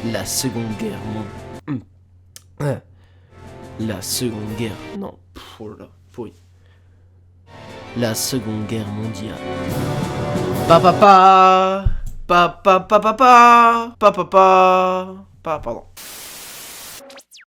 La Seconde Guerre mondiale. La Seconde Guerre. Non, oh là, pourri. La Seconde Guerre mondiale. Papa. Pardon.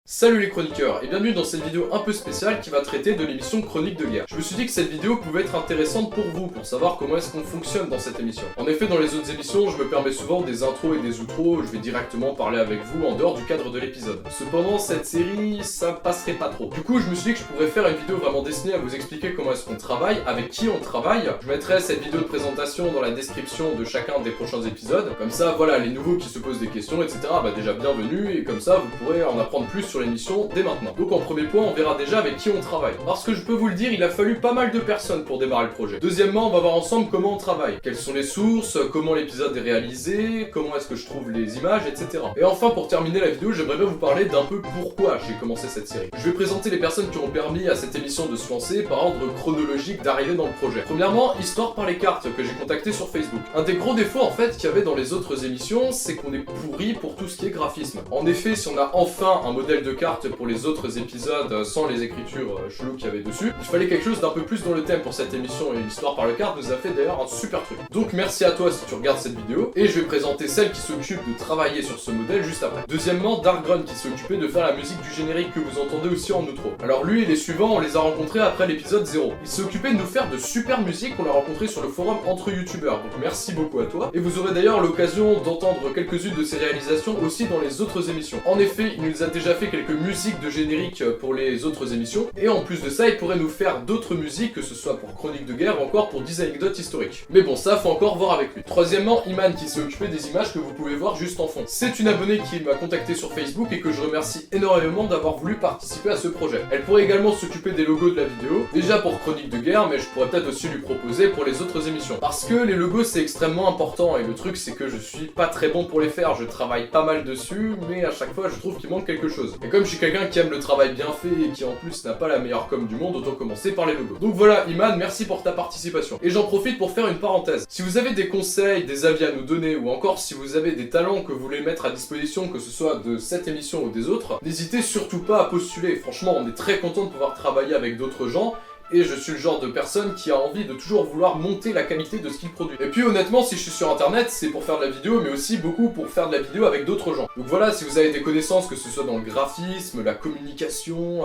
Salut les chroniqueurs et bienvenue dans cette vidéo un peu spéciale qui va traiter de l'émission Chronique de guerre. Je me suis dit que cette vidéo pouvait être intéressante pour vous, pour savoir comment est-ce qu'on fonctionne dans cette émission. En effet, dans les autres émissions, je me permets souvent des intros et des outros, je vais directement parler avec vous en dehors du cadre de l'épisode. Cependant, cette série, ça passerait pas trop. Du coup, je me suis dit que je pourrais faire une vidéo vraiment destinée à vous expliquer comment est-ce qu'on travaille, avec qui on travaille. Je mettrai cette vidéo de présentation dans la description de chacun des prochains épisodes. Comme ça, voilà, les nouveaux qui se posent des questions, etc., bah déjà bienvenue, et comme ça, vous pourrez en apprendre plus sur l'émission dès maintenant. Donc en premier point, on verra déjà avec qui on travaille. Parce que je peux vous le dire, il a fallu pas mal de personnes pour démarrer le projet. Deuxièmement, on va voir ensemble comment on travaille. Quelles sont les sources, comment l'épisode est réalisé, comment est-ce que je trouve les images, etc. Et enfin, pour terminer la vidéo, j'aimerais bien vous parler d'un peu pourquoi j'ai commencé cette série. Je vais présenter les personnes qui ont permis à cette émission de se lancer par ordre chronologique d'arriver dans le projet. Premièrement, Histoire par les cartes, que j'ai contacté sur Facebook. Un des gros défauts en fait qu'il y avait dans les autres émissions, c'est qu'on est pourri pour tout ce qui est graphisme. En effet, si on a enfin un modèle de carte pour les autres épisodes sans les écritures cheloues qu'il y avait dessus, il fallait quelque chose d'un peu plus dans le thème pour cette émission, et l'Histoire par le carte nous a fait d'ailleurs un super truc. Donc merci à toi si tu regardes cette vidéo, et je vais présenter celle qui s'occupe de travailler sur ce modèle juste après. Deuxièmement, Darkgrun qui s'est occupé de faire la musique du générique que vous entendez aussi en outro. Alors lui et les suivants, on les a rencontrés après l'épisode 0. Il s'est occupé de nous faire de super musique qu'on a rencontré sur le forum entre youtubeurs, donc merci beaucoup à toi. Et vous aurez d'ailleurs l'occasion d'entendre quelques-unes de ses réalisations aussi dans les autres émissions. En effet, il nous a déjà fait quelques musiques de générique pour les autres émissions, et en plus de ça, il pourrait nous faire d'autres musiques, que ce soit pour Chronique de guerre ou encore pour 10 anecdotes historiques. Mais bon, ça, faut encore voir avec lui. Troisièmement, Iman qui s'est occupé des images que vous pouvez voir juste en fond. C'est une abonnée qui m'a contacté sur Facebook et que je remercie énormément d'avoir voulu participer à ce projet. Elle pourrait également s'occuper des logos de la vidéo, déjà pour Chronique de guerre, mais je pourrais peut-être aussi lui proposer pour les autres émissions. Parce que les logos, c'est extrêmement important, et le truc, c'est que je suis pas très bon pour les faire. Je travaille pas mal dessus, mais à chaque fois, je trouve qu'il manque quelque chose. Et comme je suis quelqu'un qui aime le travail bien fait et qui en plus n'a pas la meilleure com du monde, autant commencer par les logos. Donc voilà, Iman, merci pour ta participation. Et j'en profite pour faire une parenthèse. Si vous avez des conseils, des avis à nous donner, ou encore si vous avez des talents que vous voulez mettre à disposition, que ce soit de cette émission ou des autres, n'hésitez surtout pas à postuler. Franchement, on est très content de pouvoir travailler avec d'autres gens, et je suis le genre de personne qui a envie de toujours vouloir monter la qualité de ce qu'il produit. Et puis honnêtement, si je suis sur internet, c'est pour faire de la vidéo, mais aussi beaucoup pour faire de la vidéo avec d'autres gens. Donc voilà, si vous avez des connaissances, que ce soit dans le graphisme, la communication,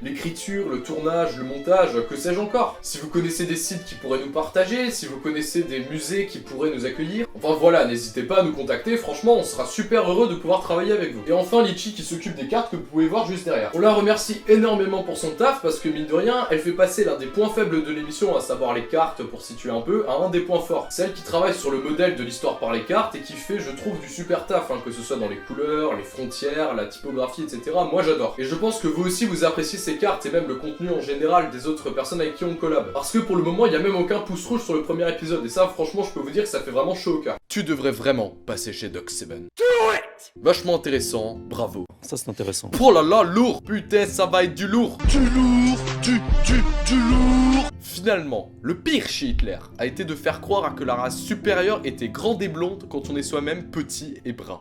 l'écriture, le tournage, le montage, que sais-je encore. Si vous connaissez des sites qui pourraient nous partager, si vous connaissez des musées qui pourraient nous accueillir, enfin voilà, n'hésitez pas à nous contacter, franchement, on sera super heureux de pouvoir travailler avec vous. Et enfin, Litchi qui s'occupe des cartes que vous pouvez voir juste derrière. On la remercie énormément pour son taf, parce que mine de rien, elle fait passer l'un des points faibles de l'émission, à savoir les cartes pour situer un peu, à un des points forts. C'est elle qui travaille sur le modèle de l'Histoire par les cartes et qui fait, je trouve, du super taf, que ce soit dans les couleurs, les frontières, la typographie, etc. Moi j'adore. Et je pense que vous aussi vous appréciez ces cartes et même le contenu en général des autres personnes avec qui on collab. Parce que pour le moment, il n'y a même aucun pouce rouge sur le premier épisode, et ça, franchement, je peux vous dire que ça fait vraiment chaud au cœur. Tu devrais vraiment passer chez Doc7. Vachement intéressant, bravo. Ça c'est intéressant. Oh là là, lourd. Putain, ça va être du lourd. Du lourd, du lourd. Finalement, le pire chez Hitler a été de faire croire que la race supérieure était grande et blonde quand on est soi-même petit et brun.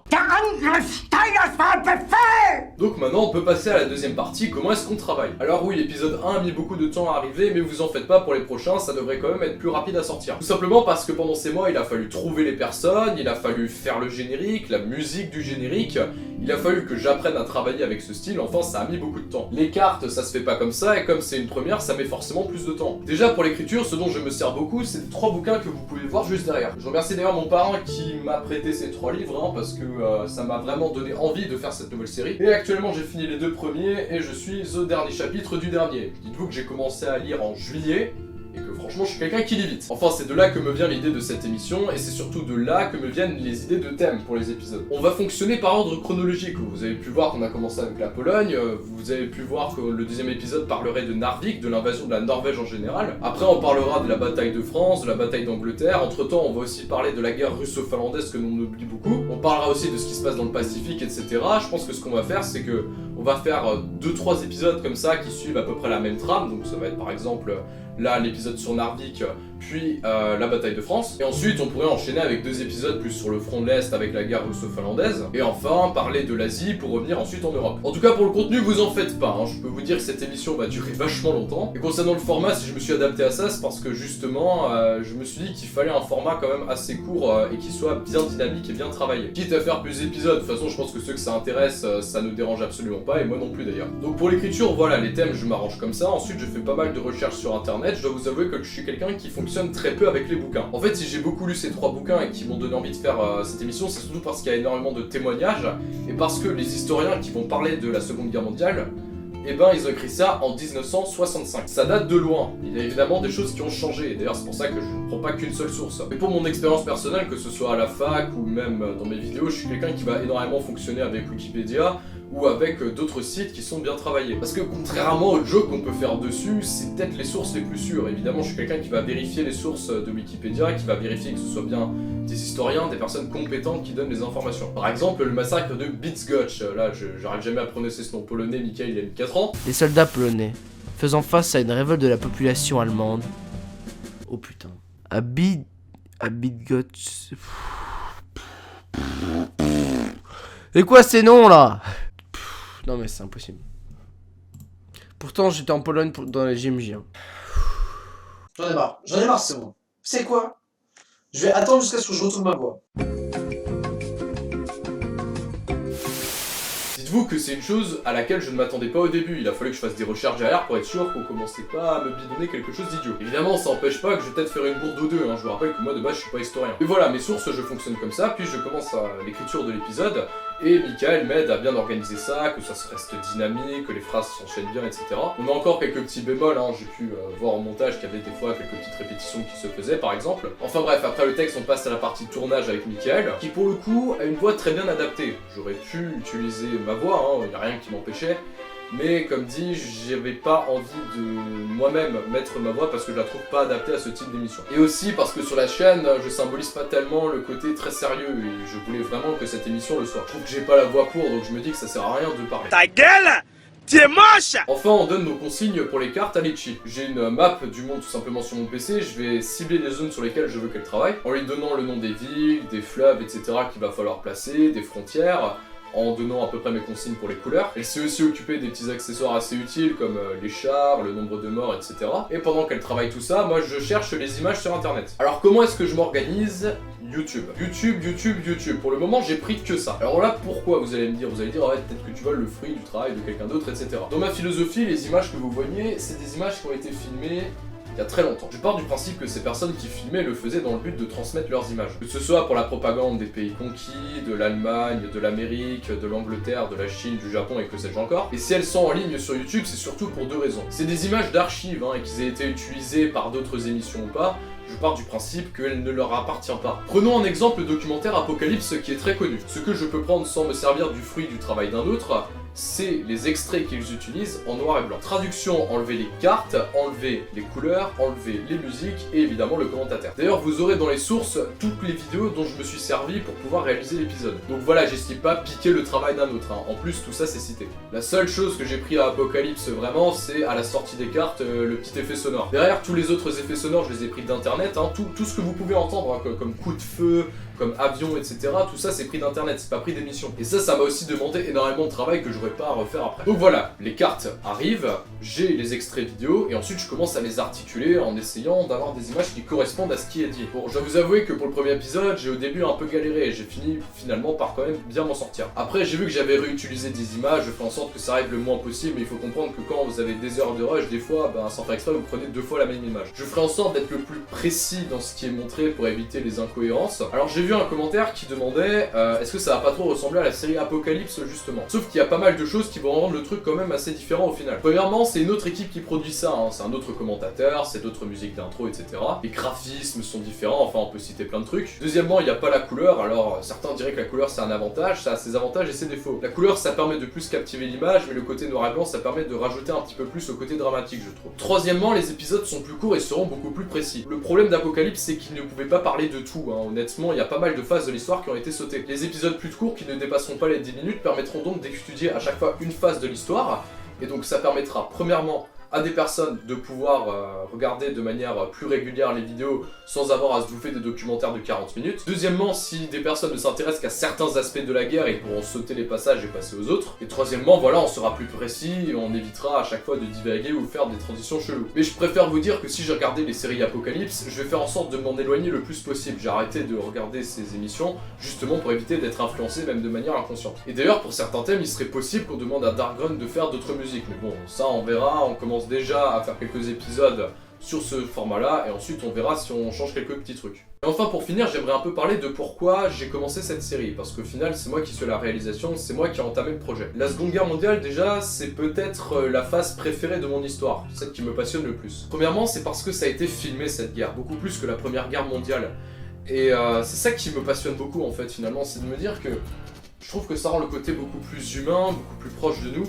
Donc maintenant on peut passer à la deuxième partie, comment est-ce qu'on travaille. Alors oui, l'épisode 1 a mis beaucoup de temps à arriver, mais vous en faites pas, pour les prochains, ça devrait quand même être plus rapide à sortir. Tout simplement parce que pendant ces mois, il a fallu trouver les personnes, il a fallu faire le générique, la musique du générique, il a fallu que j'apprenne à travailler avec ce style, enfin ça a mis beaucoup de temps. Les cartes, ça se fait pas comme ça, et comme c'est une première, ça met forcément plus de temps. Déjà pour l'écriture, ce dont je me sers beaucoup, c'est 3 bouquins que vous pouvez voir juste derrière. Je remercie d'ailleurs mon parrain qui m'a prêté ces 3 livres, parce que ça m'a vraiment donné envie de faire cette nouvelle série. Et actuellement j'ai fini les 2 premiers, et je suis au dernier chapitre du dernier. Dites-vous que j'ai commencé à lire en juillet, et que franchement je suis quelqu'un qui lit vite. Enfin c'est de là que me vient l'idée de cette émission, et c'est surtout de là que me viennent les idées de thèmes pour les épisodes. On va fonctionner par ordre chronologique. Vous avez pu voir qu'on a commencé avec la Pologne, vous avez pu voir que le deuxième épisode parlerait de Narvik, de l'invasion de la Norvège en général. Après on parlera de la bataille de France, de la bataille d'Angleterre. Entre temps on va aussi parler de la guerre russo-finlandaise que l'on oublie beaucoup. On parlera aussi de ce qui se passe dans le Pacifique, etc. Je pense que ce qu'on va faire, c'est que on va faire 2-3 épisodes comme ça qui suivent à peu près la même trame. Donc ça va être par exemple là l'épisode sur Narvik, puis la bataille de France, et ensuite on pourrait enchaîner avec 2 épisodes plus sur le front de l'Est avec la guerre russo-finlandaise, et enfin parler de l'Asie pour revenir ensuite en Europe. En tout cas pour le contenu, vous en faites pas, hein. Je peux vous dire que cette émission va durer vachement longtemps, et concernant le format, si je me suis adapté à ça, c'est parce que justement, je me suis dit qu'il fallait un format quand même assez court et qui soit bien dynamique et bien travaillé. Quitte à faire plus d'épisodes, de toute façon je pense que ceux que ça intéresse, ça ne dérange absolument pas, et moi non plus d'ailleurs. Donc pour l'écriture, voilà, les thèmes je m'arrange comme ça, ensuite je fais pas mal de recherches sur internet, je dois vous avouer que je suis quelqu'un qui fonctionne très peu avec les bouquins. En fait, si j'ai beaucoup lu ces 3 bouquins et qui m'ont donné envie de faire cette émission, c'est surtout parce qu'il y a énormément de témoignages, et parce que les historiens qui vont parler de la Seconde Guerre mondiale, eh ben ils ont écrit ça en 1965. Ça date de loin, il y a évidemment des choses qui ont changé, et d'ailleurs c'est pour ça que je ne prends pas qu'une seule source. Mais pour mon expérience personnelle, que ce soit à la fac ou même dans mes vidéos, je suis quelqu'un qui va énormément fonctionner avec Wikipédia, ou avec d'autres sites qui sont bien travaillés. Parce que contrairement aux jokes qu'on peut faire dessus, c'est peut-être les sources les plus sûres. Évidemment, je suis quelqu'un qui va vérifier les sources de Wikipédia, qui va vérifier que ce soit bien des historiens, des personnes compétentes qui donnent les informations. Par exemple, le massacre de Bydgoszcz, là, j'arrive jamais à prononcer ce nom polonais, Mickaël, il a mis 4 ans. Les soldats polonais, faisant face à une révolte de la population allemande. Oh putain. À Bydgoszcz... Et quoi ces noms là? Non mais c'est impossible. Pourtant j'étais en Pologne dans les JMJ. Hein. J'en ai marre c'est bon. C'est quoi? Je vais attendre jusqu'à ce que je retrouve ma voix. Dites-vous que c'est une chose à laquelle je ne m'attendais pas au début, il a fallu que je fasse des recherches derrière pour être sûr qu'on commençait pas à me bidonner quelque chose d'idiot. Évidemment ça empêche pas que je vais peut-être faire une bourde ou deux, hein. Je vous rappelle que moi de base je suis pas historien. Mais voilà, mes sources je fonctionne comme ça, puis je commence à l'écriture de l'épisode, et Mickaël m'aide à bien organiser ça, que ça se reste dynamique, que les phrases s'enchaînent bien, etc. On a encore quelques petits bémols, hein. J'ai pu voir en montage qu'il y avait des fois quelques petites répétitions qui se faisaient par exemple. Enfin bref, après le texte on passe à la partie tournage avec Mickaël, qui pour le coup a une voix très bien adaptée. J'aurais pu utiliser ma voix, hein, il n'y a rien qui m'empêchait. Mais comme dit, j'avais pas envie de moi-même mettre ma voix parce que je la trouve pas adaptée à ce type d'émission. Et aussi parce que sur la chaîne, je symbolise pas tellement le côté très sérieux et je voulais vraiment que cette émission le soit. Je trouve que j'ai pas la voix pour, donc je me dis que ça sert à rien de parler. Ta gueule! T'es moche! Enfin, on donne nos consignes pour les cartes à Litchi. J'ai une map du monde tout simplement sur mon PC, je vais cibler les zones sur lesquelles je veux qu'elle travaille, en lui donnant le nom des villes, des fleuves, etc. qu'il va falloir placer, des frontières, en donnant à peu près mes consignes pour les couleurs. Elle s'est aussi occupée des petits accessoires assez utiles comme les chars, le nombre de morts, etc. Et pendant qu'elle travaille tout ça, moi je cherche les images sur internet. Alors comment est-ce que je m'organise? YouTube. YouTube. Pour le moment, j'ai pris que ça. Alors là, pourquoi vous allez me dire? Vous allez dire, ah ouais, peut-être que tu voles le fruit du travail de quelqu'un d'autre, etc. Dans ma philosophie, les images que vous voyez, c'est des images qui ont été filmées il y a très longtemps. Je pars du principe que ces personnes qui filmaient le faisaient dans le but de transmettre leurs images. Que ce soit pour la propagande des pays conquis, de l'Allemagne, de l'Amérique, de l'Angleterre, de la Chine, du Japon et que sais-je encore. Et si elles sont en ligne sur YouTube, c'est surtout pour 2 raisons. C'est des images d'archives, hein, et qu'ils aient été utilisées par d'autres émissions ou pas. Je pars du principe qu'elle ne leur appartient pas. Prenons un exemple le documentaire Apocalypse qui est très connu. Ce que je peux prendre sans me servir du fruit du travail d'un autre, c'est les extraits qu'ils utilisent en noir et blanc. Traduction, enlever les cartes, enlever les couleurs, enlever les musiques et évidemment le commentateur. D'ailleurs, vous aurez dans les sources toutes les vidéos dont je me suis servi pour pouvoir réaliser l'épisode. Donc voilà, j'estime pas piquer le travail d'un autre, hein. En plus, tout ça c'est cité. La seule chose que j'ai pris à Apocalypse vraiment, c'est à la sortie des cartes, le petit effet sonore. Derrière, tous les autres effets sonores, je les ai pris d'internet, hein. Tout ce que vous pouvez entendre, hein, comme coup de feu, comme avion, etc. Tout ça c'est pris d'internet, c'est pas pris d'émission. Et ça m'a aussi demandé énormément de travail que j'aurais pas à refaire après. Donc voilà, les cartes arrivent, j'ai les extraits vidéo, et ensuite je commence à les articuler en essayant d'avoir des images qui correspondent à ce qui est dit. Bon, je dois vous avouer que pour le premier épisode, j'ai au début un peu galéré, et j'ai fini finalement par quand même bien m'en sortir. Après j'ai vu que j'avais réutilisé des images, je fais en sorte que ça arrive le moins possible, mais il faut comprendre que quand vous avez des heures de rush, des fois, sans faire exprès, vous prenez 2 fois la même image. Je ferai en sorte d'être le plus précis dans ce qui est montré pour éviter les incohérences. Alors j'ai vu un commentaire qui demandait est-ce que ça va pas trop ressembler à la série Apocalypse justement. Sauf qu'il y a pas mal de choses qui vont rendre le truc quand même assez différent au final. Premièrement, c'est une autre équipe qui produit ça, hein. C'est un autre commentateur, c'est d'autres musiques d'intro, etc. Les graphismes sont différents, enfin on peut citer plein de trucs. Deuxièmement, il n'y a pas la couleur, alors certains diraient que la couleur c'est un avantage, ça a ses avantages et ses défauts. La couleur ça permet de plus captiver l'image, mais le côté noir et blanc ça permet de rajouter un petit peu plus au côté dramatique je trouve. Troisièmement, les épisodes sont plus courts et seront beaucoup plus précis. Le problème d'Apocalypse c'est qu'il ne pouvait pas parler de tout, hein. Honnêtement, il y a pas mal de phases de l'histoire qui ont été sautées. Les épisodes plus courts qui ne dépasseront pas les 10 minutes permettront donc d'étudier à chaque fois une phase de l'histoire, et donc ça permettra premièrement à des personnes de pouvoir regarder de manière plus régulière les vidéos sans avoir à se bouffer des documentaires de 40 minutes. Deuxièmement, si des personnes ne s'intéressent qu'à certains aspects de la guerre, ils pourront sauter les passages et passer aux autres. Et troisièmement, voilà, on sera plus précis et on évitera à chaque fois de divaguer ou faire des transitions cheloues. Mais je préfère vous dire que si j'ai regardé les séries Apocalypse, je vais faire en sorte de m'en éloigner le plus possible. J'ai arrêté de regarder ces émissions justement pour éviter d'être influencé même de manière inconsciente. Et d'ailleurs, pour certains thèmes, il serait possible qu'on demande à Darkground de faire d'autres musiques. Mais bon, ça on verra, on commence déjà à faire quelques épisodes sur ce format-là, et ensuite on verra si on change quelques petits trucs. Et enfin pour finir, j'aimerais un peu parler de pourquoi j'ai commencé cette série, parce qu'au final c'est moi qui suis à la réalisation, c'est moi qui ai entamé le projet. La Seconde Guerre mondiale déjà, c'est peut-être la phase préférée de mon histoire, celle qui me passionne le plus. Premièrement, c'est parce que ça a été filmé cette guerre, beaucoup plus que la Première Guerre mondiale. Et c'est ça qui me passionne beaucoup en fait finalement, c'est de me dire que je trouve que ça rend le côté beaucoup plus humain, beaucoup plus proche de nous.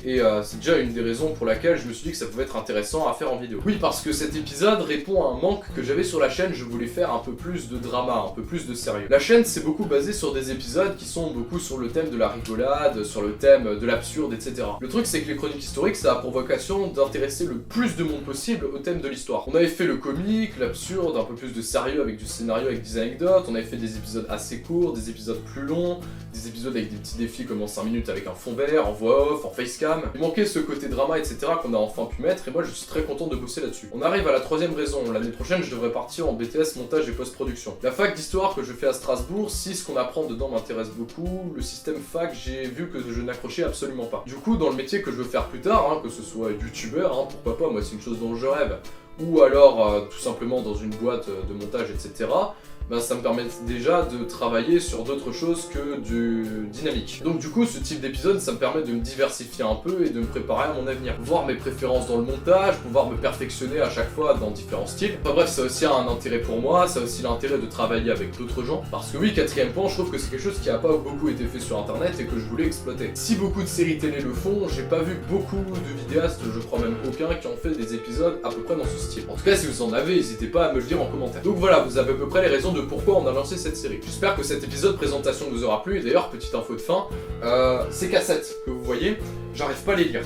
Et c'est déjà une des raisons pour laquelle je me suis dit que ça pouvait être intéressant à faire en vidéo. Oui, parce que cet épisode répond à un manque que j'avais sur la chaîne, je voulais faire un peu plus de drama, un peu plus de sérieux. La chaîne s'est beaucoup basée sur des épisodes qui sont beaucoup sur le thème de la rigolade, sur le thème de l'absurde, etc. Le truc c'est que les chroniques historiques, ça a pour vocation d'intéresser le plus de monde possible au thème de l'histoire. On avait fait le comique, l'absurde, un peu plus de sérieux avec du scénario, avec des anecdotes, on avait fait des épisodes assez courts, des épisodes plus longs, des épisodes avec des petits défis comme en 5 minutes avec un fond vert, en voix off, en facecam. Il manquait ce côté drama, etc. qu'on a enfin pu mettre, et moi je suis très content de bosser là-dessus. On arrive à la troisième raison. L'année prochaine, je devrais partir en BTS montage et post-production. La fac d'histoire que je fais à Strasbourg, si ce qu'on apprend dedans m'intéresse beaucoup, le système fac, j'ai vu que je n'accrochais absolument pas. Du coup, dans le métier que je veux faire plus tard, que ce soit youtubeur, pourquoi pas, moi c'est une chose dont je rêve, ou alors tout simplement dans une boîte de montage, etc., ça me permet déjà de travailler sur d'autres choses que du dynamique. Donc du coup, ce type d'épisode, ça me permet de me diversifier un peu et de me préparer à mon avenir. Voir mes préférences dans le montage, pouvoir me perfectionner à chaque fois dans différents styles. Enfin bref, ça aussi a un intérêt pour moi, ça a aussi l'intérêt de travailler avec d'autres gens. Parce que oui, quatrième point, je trouve que c'est quelque chose qui a pas beaucoup été fait sur internet et que je voulais exploiter. Si beaucoup de séries télé le font, j'ai pas vu beaucoup de vidéastes, je crois même aucun, qui ont fait des épisodes à peu près dans ce style. En tout cas, si vous en avez, n'hésitez pas à me le dire en commentaire. Donc voilà, vous avez à peu près les raisons de pourquoi on a lancé cette série. J'espère que cet épisode présentation vous aura plu, et d'ailleurs, petite info de fin, ces cassettes que vous voyez, j'arrive pas à les lire.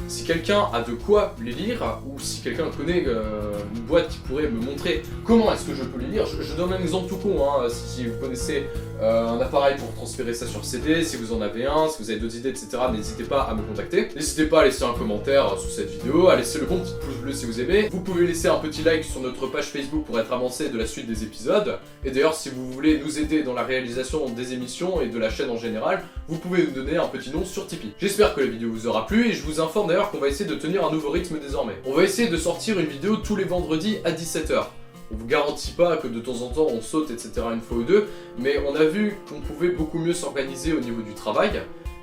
Si quelqu'un a de quoi les lire, ou si quelqu'un connaît une boîte qui pourrait me montrer comment est-ce que je peux les lire, je donne un exemple tout con, si vous connaissez un appareil pour transférer ça sur CD, si vous en avez un, si vous avez d'autres idées, etc., n'hésitez pas à me contacter. N'hésitez pas à laisser un commentaire sous cette vidéo, à laisser le bon petit pouce bleu si vous aimez. Vous pouvez laisser un petit like sur notre page Facebook pour être avancé de la suite des épisodes. Et d'ailleurs, si vous voulez nous aider dans la réalisation des émissions et de la chaîne en général, vous pouvez nous donner un petit nom sur Tipeee. J'espère que la vidéo vous aura plu, et je vous informe d'ailleurs qu'on va essayer de tenir un nouveau rythme désormais. On va essayer de sortir une vidéo tous les vendredis à 17 h. On vous garantit pas que de temps en temps on saute, etc. une fois ou deux, mais on a vu qu'on pouvait beaucoup mieux s'organiser au niveau du travail,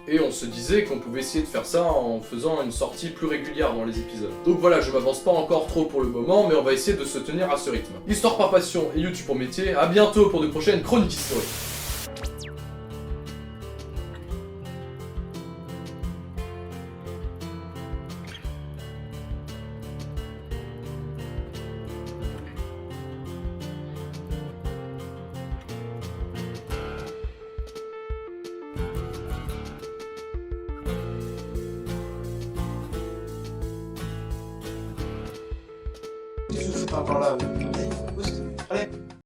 et on se disait qu'on pouvait essayer de faire ça en faisant une sortie plus régulière dans les épisodes. Donc voilà, je m'avance pas encore trop pour le moment, mais on va essayer de se tenir à ce rythme. Histoire par passion et YouTube pour métier, à bientôt pour de prochaines chroniques historiques. C'est pas par là. Allez.